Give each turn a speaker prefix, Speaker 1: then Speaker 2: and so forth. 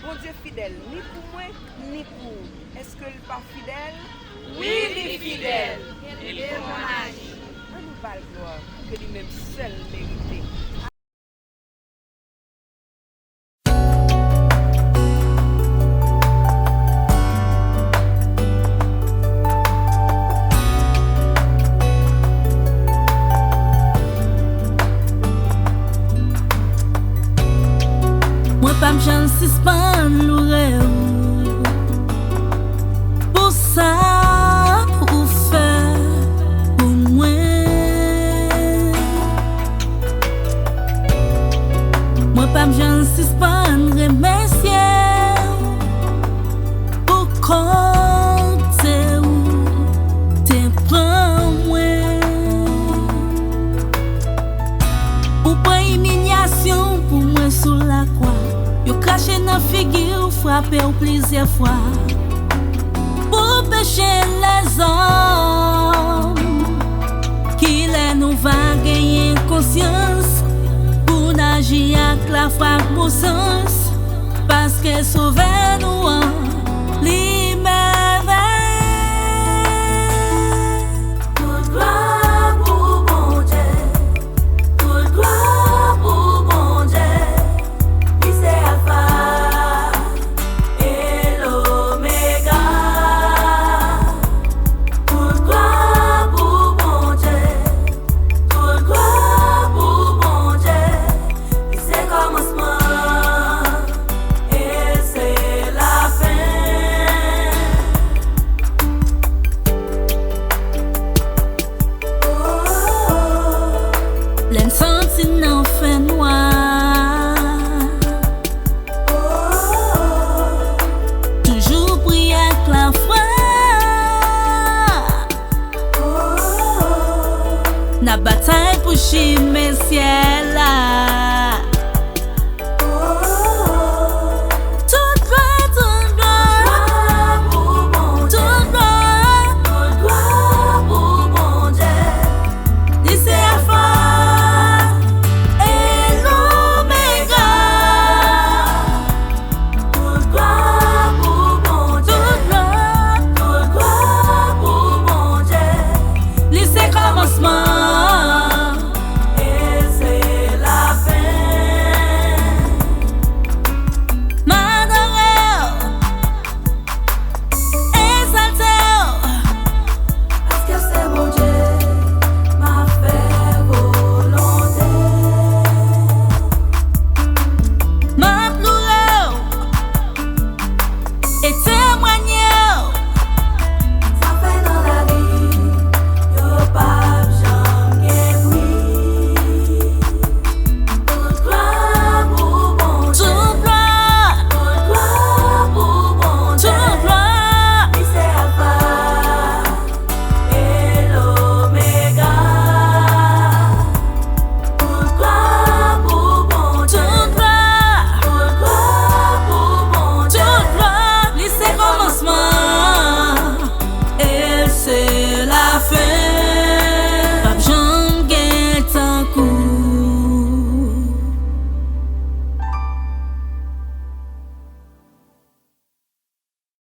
Speaker 1: Bon Dieu fidèle, ni pour moi, ni pour vous. Est-ce que le pas fidèle?
Speaker 2: Oui, il est fidèle. Il est mon ami.
Speaker 1: On nous parle gloire que lui-même seul mérité.
Speaker 3: Moi pas m'j'en suspend l'oreille. Pour ça, pour faire pour moi. Moi pas m'j'en suspendre remercier pour compter où t'es prends moi. Pour pas humiliation pour moi sous la croix. Yo craché dans figure, frappé ou plusieurs fois. Pour pécher les hommes, qu'il est nous va gagner conscience. Pour n'agir avec la foi pour sens. Parce que sauver nous en libérer. Toute gloire pour bon Dieu. Toute gloire pour bon Dieu. Lui c'est Alpha et l'Oméga. Toute gloire pour bon Dieu. Toute gloire pour bon Dieu. Lui c'est commencement et c'est la fin. Plein sentiments fait noir. Toujours prier avec la foi. Na bataille pour chimer ciel là. Toute gloire pour bon Dieu. Toute gloire pour bon Dieu. Lui c'est Alpha et l'Oméga. Toute gloire pour bon Dieu. Toute gloire pour bon Dieu. Lui c'est commencement et c'est la fin. M'adorer, exalter, parce que c'est bon Dieu m'a fait volonté. M'a pleuré, et